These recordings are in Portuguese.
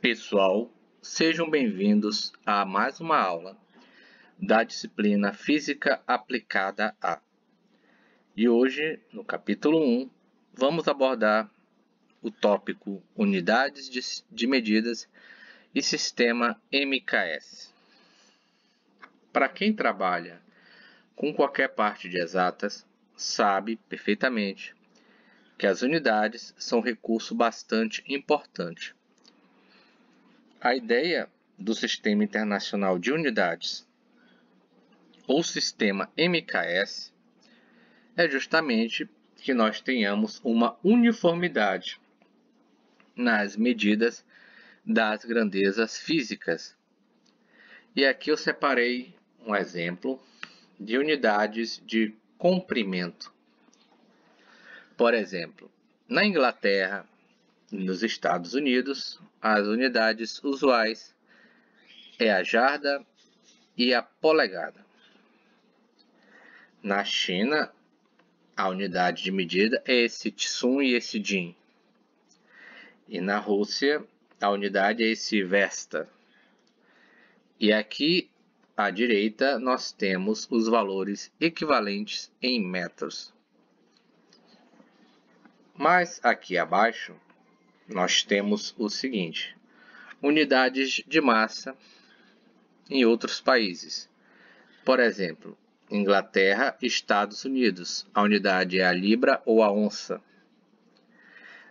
Pessoal, sejam bem-vindos a mais uma aula da disciplina Física Aplicada A. E hoje, no capítulo 1, vamos abordar o tópico Unidades de Medidas e Sistema MKS. Para quem trabalha com qualquer parte de exatas, sabe perfeitamente que as unidades são um recurso bastante importante. A ideia do Sistema Internacional de Unidades, ou Sistema MKS, é justamente que nós tenhamos uma uniformidade nas medidas das grandezas físicas. E aqui eu separei um exemplo de unidades de comprimento. Por exemplo, na Inglaterra e nos Estados Unidos, as unidades usuais é a jarda e a polegada. Na China, a unidade de medida é esse tsun e esse din. E na Rússia, a unidade é esse versta. E aqui à direita nós temos os valores equivalentes em metros. Mas aqui abaixo nós temos o seguinte: unidades de massa em outros países. Por exemplo, Inglaterra e Estados Unidos, a unidade é a libra ou a onça.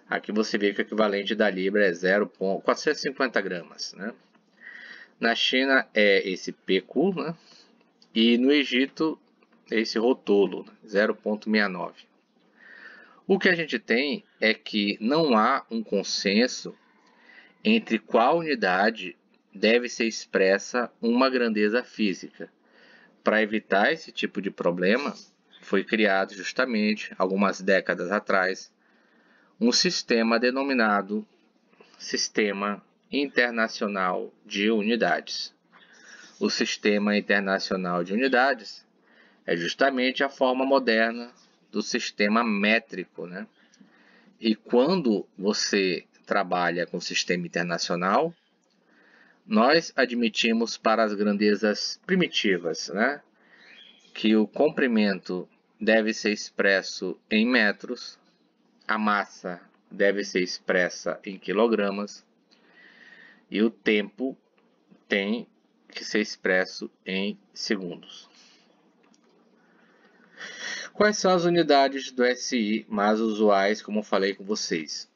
Aqui você vê que o equivalente da libra é 0,450 gramas, né? Na China é esse PQ, né? E no Egito é esse rotolo, 0,69. O que a gente tem é que não há um consenso entre qual unidade deve ser expressa uma grandeza física. Para evitar esse tipo de problema, foi criado justamente, algumas décadas atrás, um sistema denominado Sistema Internacional de Unidades. O Sistema Internacional de Unidades é justamente a forma moderna do sistema métrico, né? E quando você trabalha com o sistema internacional, nós admitimos para as grandezas primitivas, né, que o comprimento deve ser expresso em metros, a massa deve ser expressa em quilogramas e o tempo tem que ser expresso em segundos. Quais são as unidades do SI mais usuais, como eu falei com vocês?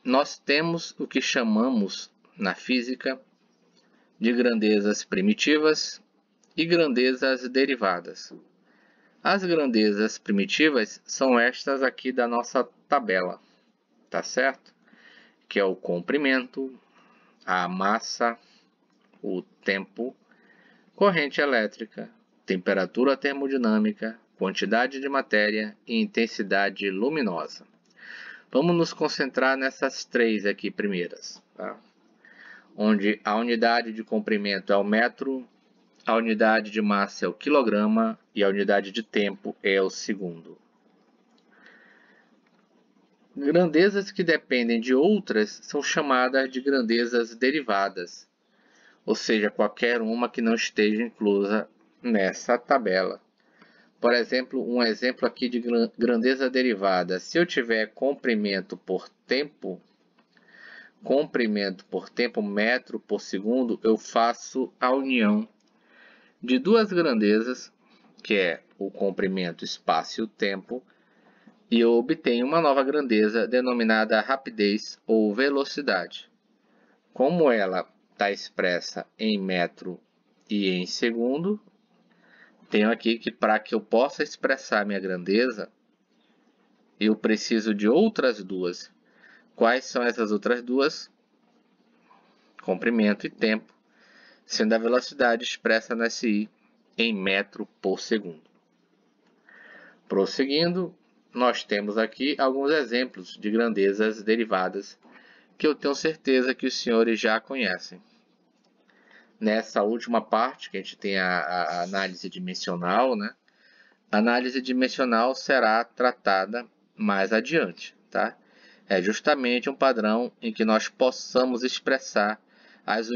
Nós temos o que chamamos na física de grandezas primitivas e grandezas derivadas. As grandezas primitivas são estas aqui da nossa tabela, tá certo? Que é o comprimento, a massa, o tempo, corrente elétrica, temperatura termodinâmica, quantidade de matéria e intensidade luminosa. Vamos nos concentrar nessas três aqui primeiras, tá? Onde a unidade de comprimento é o metro, a unidade de massa é o quilograma e a unidade de tempo é o segundo. Grandezas que dependem de outras são chamadas de grandezas derivadas, ou seja, qualquer uma que não esteja inclusa nessa tabela. Por exemplo, um exemplo aqui de grandeza derivada. Se eu tiver comprimento por tempo metro por segundo, eu faço a união de duas grandezas, que é o comprimento espaço e o tempo, e eu obtenho uma nova grandeza denominada rapidez ou velocidade. Como ela está expressa em metro e em segundo, tenho aqui que para que eu possa expressar minha grandeza, eu preciso de outras duas. Quais são essas outras duas? Comprimento e tempo, sendo a velocidade expressa na SI em metro por segundo. Prosseguindo, nós temos aqui alguns exemplos de grandezas derivadas que eu tenho certeza que os senhores já conhecem. Nessa última parte, que a gente tem a análise dimensional, né? A análise dimensional será tratada mais adiante, tá? é justamente um padrão em que nós possamos expressar as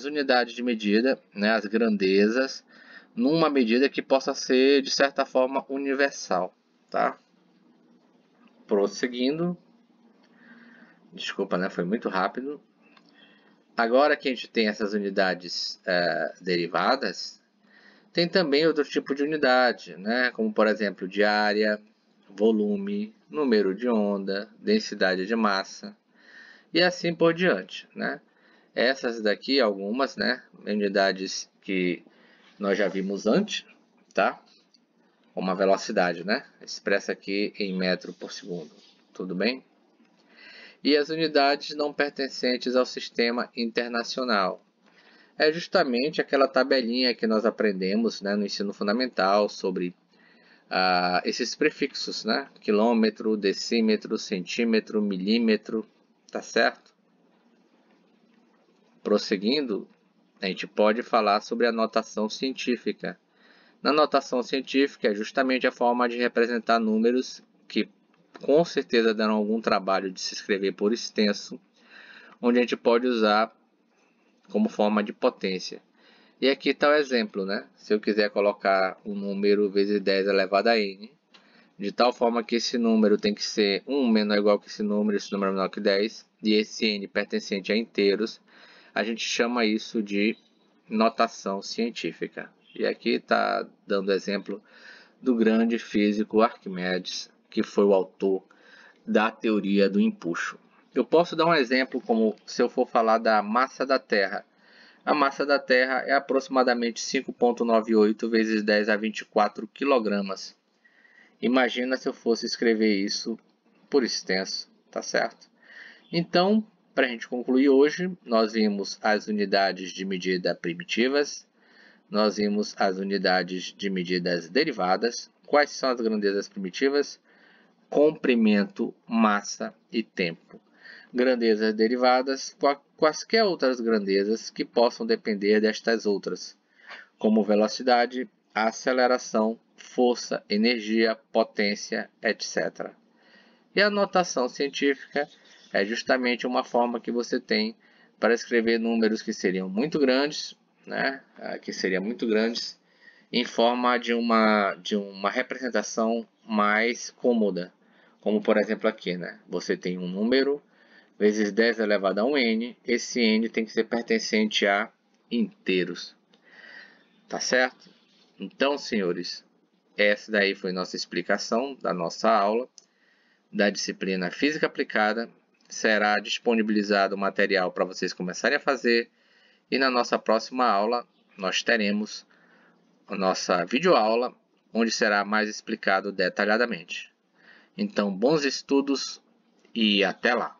unidades de medida, né, as grandezas, numa medida que possa ser, de certa forma, universal. Tá? Prosseguindo. Desculpa, né? Foi muito rápido. Agora que a gente tem essas unidades derivadas, tem também outro tipo de unidade, né? Como, por exemplo, de área, volume, número de onda, densidade de massa e assim por diante, né? Essas daqui, algumas, né? Unidades que nós já vimos antes, tá? Uma velocidade, né? Expressa aqui em metro por segundo, tudo bem? E as unidades não pertencentes ao sistema internacional. É justamente aquela tabelinha que nós aprendemos, né, no ensino fundamental sobre esses prefixos, né? Quilômetro, decímetro, centímetro, milímetro, tá certo? Prosseguindo, a gente pode falar sobre a notação científica. Na notação científica é justamente a forma de representar números que com certeza darão algum trabalho de se escrever por extenso, onde a gente pode usar como forma de potência. E aqui está o exemplo, né? Se eu quiser colocar um número vezes 10 elevado a n, de tal forma que esse número tem que ser 1 menor ou igual que esse número é menor que 10, e esse n pertencente a inteiros, a gente chama isso de notação científica. E aqui está dando exemplo do grande físico Arquimedes, que foi o autor da teoria do empuxo. Eu posso dar um exemplo como se eu for falar da massa da Terra. A massa da Terra é aproximadamente 5,98 vezes 10 a 24 kg. Imagina se eu fosse escrever isso por extenso, tá certo? Então, para a gente concluir hoje, nós vimos as unidades de medida primitivas, nós vimos as unidades de medidas derivadas. Quais são as grandezas primitivas? Comprimento, massa e tempo. Grandezas derivadas, quaisquer outras grandezas que possam depender destas outras, como velocidade, aceleração, força, energia, potência, etc. E a notação científica é justamente uma forma que você tem para escrever números que seriam muito grandes, né? Em forma de uma representação mais cômoda. Como por exemplo aqui, né? Você tem um número vezes 10 elevado a um n, esse n tem que ser pertencente a inteiros. Tá certo? Então, senhores, essa daí foi nossa explicação da nossa aula da disciplina Física Aplicada. Será disponibilizado o material para vocês começarem a fazer. E na nossa próxima aula, nós teremos a nossa videoaula, onde será mais explicado detalhadamente. Então, bons estudos e até lá!